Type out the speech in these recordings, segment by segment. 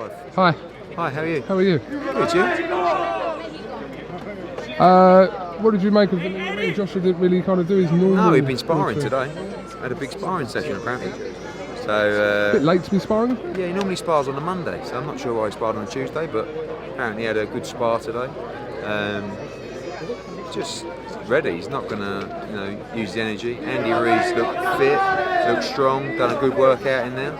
live. Hi. Hi, how are you? How are you? Good, you? What did you make of the ring? Joshua didn't really kind of do his normal... No, we've been sparring today. Had a big sparring session apparently. So, a bit late to be sparring? Yeah, he normally spars on a Monday, so I'm not sure why he sparred on a Tuesday, but apparently he had a good spar today. Just ready. He's not going to, use the energy. Andy Ruiz looked fit, looked strong, done a good workout in there.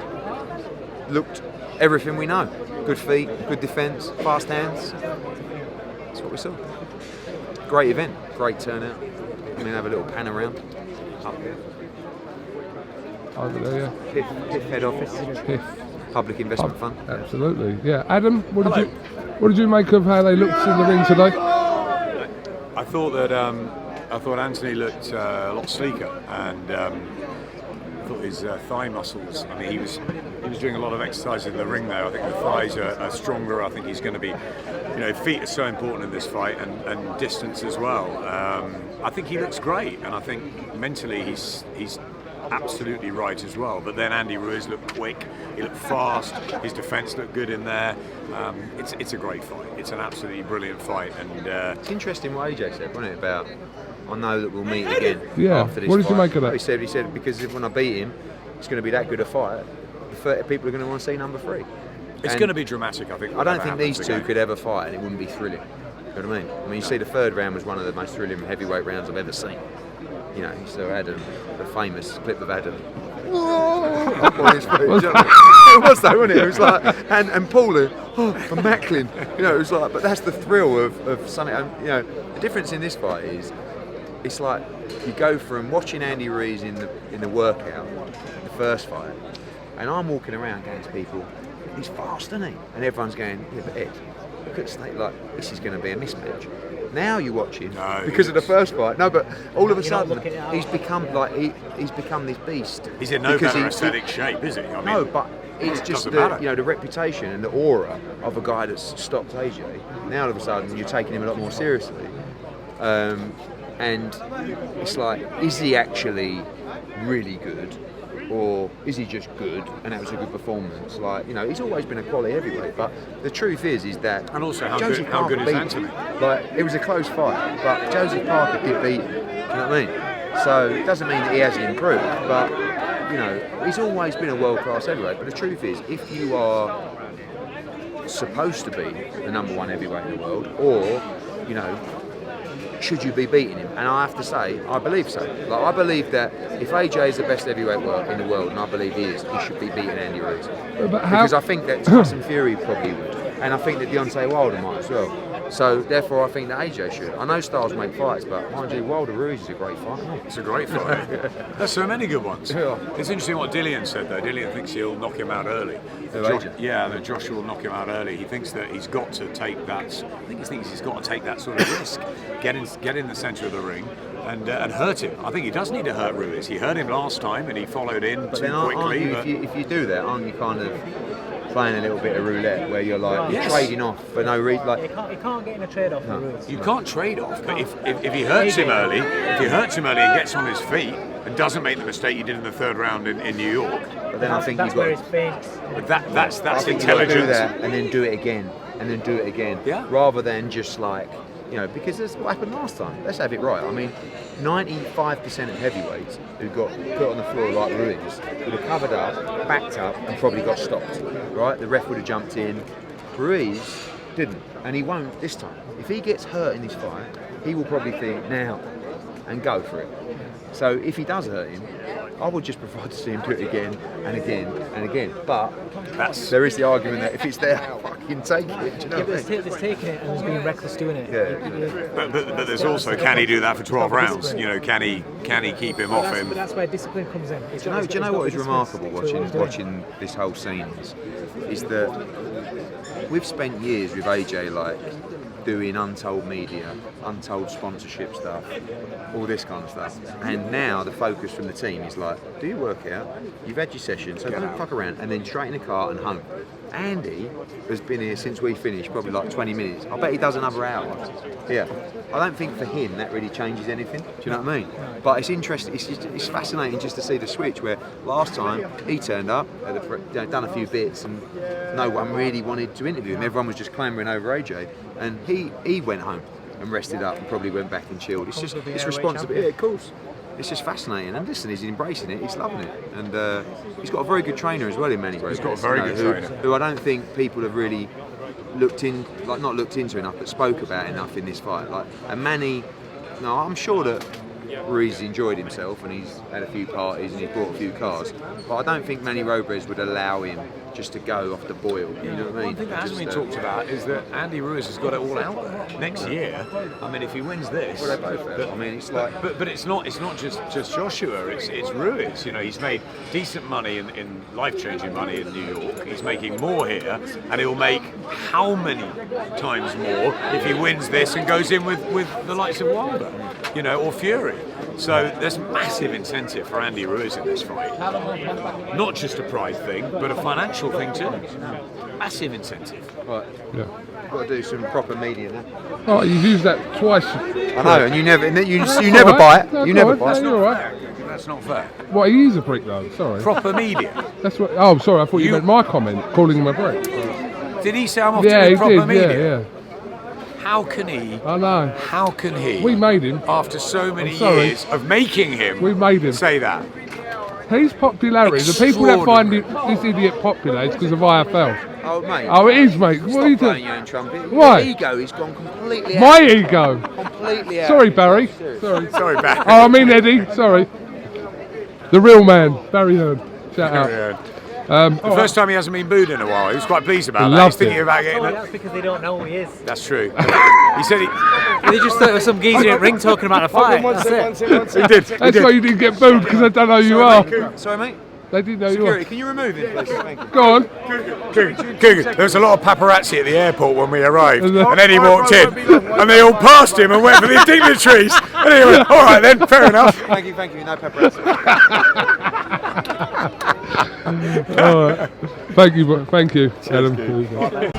Looked everything we know. Good feet, good defence, fast hands. That's what we saw. Great event, great turnout. I'm going to have a little pan around. Up here. Over there, yeah. PIF head office. PIF. Public Investment Fund. Absolutely, yeah. Adam, what did you make of how they looked in the ring today? I thought that Anthony looked a lot sleeker, and I thought his thigh muscles. I mean, he was doing a lot of exercise in the ring there. I think the thighs are stronger. I think he's going to be, feet are so important in this fight, and distance as well. I think he looks great, and I think mentally he's absolutely right as well. But then Andy Ruiz looked quick, he looked fast, his defence looked good in there. It's a great fight. It's an absolutely brilliant fight, and it's interesting what AJ said, wasn't it? About I know that we'll meet again after this what did fight. you make of that? He said because when I beat him, it's going to be that good a fight. The 30 people are going to want to see number 3. It's going to be dramatic, I think. I don't think these two could ever fight, and it wouldn't be thrilling. You know what I mean? I mean, you see, the third round was one of the most thrilling heavyweight rounds I've ever seen. You so Adam, the famous clip of Adam. On his feet. It was though, wasn't it? It was like, and Paul from Macklin. It was like, but that's the thrill of something. The difference in this fight is, it's like you go from watching Andy Ruiz in the workout, the first fight, and I'm walking around going to people, he's fast, isn't he? And everyone's going, yeah, but Ed, look at Snake, like this is going to be a mismatch. Now you watch him because of the first fight. No, but all of a sudden he's become he's become this beast. He's in no better aesthetic shape, is he? I mean, no, but it's just the reputation and the aura of a guy that's stopped AJ. Now all of a sudden you're taking him a lot more seriously, and it's like, is he actually really good? Or is he just good and that was a good performance? Like, he's always been a quality heavyweight, but the truth is that... And also, how good is Anthony? Like, it was a close fight, but Joseph Parker did beat him, do you know what I mean? So, it doesn't mean that he hasn't improved, but, he's always been a world-class heavyweight. But the truth is, if you are supposed to be the number 1 heavyweight in the world, or, should you be beating him? And I have to say, I believe so. Like, I believe that if AJ is the best heavyweight in the world, and I believe he is, he should be beating Andy Ruiz. Because I think that Tyson Fury probably would, and I think that Deontay Wilder might as well. So therefore, I think that AJ should. I know styles make fights, but mind you, Wilder Ruiz is a great fight. It's a great fight. There's so many good ones. Yeah. It's interesting what Dillian said though. Dillian thinks he'll knock him out early. That Joshua will knock him out early. He thinks that he's got to take that. I think he thinks he's got to take that sort of risk. Get in the centre of the ring and hurt him. I think he does need to hurt Ruiz. He hurt him last time and he followed in too quickly. If you do that, aren't you kind of playing a little bit of roulette where you're like you're trading off for no reason? Like, you can't get in a trade off for Ruiz. You can't trade off, but if he hurts him early, and gets on his feet and doesn't make the mistake he did in the third round in New York, but then I think that's where his feints. That's intelligence. Do that and then do it again and then do it again. Yeah. Rather than just like. Because that's what happened last time. Let's have it right. I mean, 95% of heavyweights who got put on the floor like Ruiz would have covered up, backed up, and probably got stopped. Right? The ref would have jumped in. Ruiz didn't, and he won't this time. If he gets hurt in this fight, he will probably think now and go for it. So if he does hurt him, I would just prefer to see him do it again and again and again. But there is the argument that if it's there, fucking take it. Do you know what I mean? There's taking it and there's being reckless doing it. Yeah. But there's also, can he do that for 12 rounds? Can he keep him off him? But that's where discipline comes in. Do you know what is remarkable watching this whole scene is that we've spent years with AJ like doing untold media, untold sponsorship stuff, all this kind of stuff. And now the focus from the team is like, do your workout, you've had your session, so don't fuck around, and then straight in the car and home. Andy has been here since we finished, probably like 20 minutes. I bet he does another hour. Yeah. I don't think for him that really changes anything. Do you know what I mean? But it's interesting. It's fascinating just to see the switch. Where last time he turned up, had done a few bits, and no one really wanted to interview him. Everyone was just clamouring over AJ, and he went home and rested up and probably went back and chilled. It's just responsibility. Yeah, of course. It's just fascinating, and listen, he's embracing it, he's loving it, and he's got a very good trainer as well in Manny. He's got a very good trainer who I don't think people have really not looked into enough, but spoke about enough in this fight. And Manny, no, I'm sure that Ruiz enjoyed himself and he's had a few parties and he's brought a few cars, but I don't think Manny Robles would allow him just to go off the boil. You know what I mean? One thing that hasn't been talked about is that Andy Ruiz has got it all out next year. I mean, if he wins this, well, they both have. I mean, it's like, but it's not just Joshua. It's Ruiz. You know, he's made decent money in life-changing money in New York. He's making more here, and he'll make how many times more if he wins this and goes in with the likes of Wilder, you know, or Fury. So there's massive incentive for Andy Ruiz in this fight. Not just a pride thing, but a financial thing too. Massive incentive. right, Yeah. got to do some proper media now. Oh, you've used that twice. I know, and you never That's never all buy right. it. That's You never all right. buy it. No, you're all right. That's not fair. What, he is a prick though, sorry. Proper media. That's what. Oh, sorry, I thought you meant my comment, calling him a prick. Did he say I'm off Yeah, to he the proper did, media? yeah. How can he? I know. How can he? We made him. After so many I'm sorry. years of making him. We made him. Say that. His popularity, the people that find this idiot popular is because of IFL. Oh, mate. Oh, it is, mate. What Stop are you blowing doing? your own trumpet. Why? Your ego has gone completely out. My ego. Completely out. Sorry, Barry. Sorry. Sorry, Barry. Oh, I mean Eddie. Sorry. The real man, Barry Hearn. Shout out. The first time he hasn't been booed in a while. He was quite pleased about that. Loved He's thinking it. about getting Oh, it. that's because they don't know who he is. That's true. He said he. They just thought it was some geezer in the ring talking about a fight. That's it. He did. That's why you didn't get booed, because I don't know who you are. Sorry, mate. They didn't know you Security, are. can you remove him, please? Thank you. Go on. There was a lot of paparazzi at the airport when we arrived, and then he walked in, and they all passed him and went for the dignitaries. And he went, all right then, fair enough. Thank you. No paparazzi. All right. Thank you, Adam.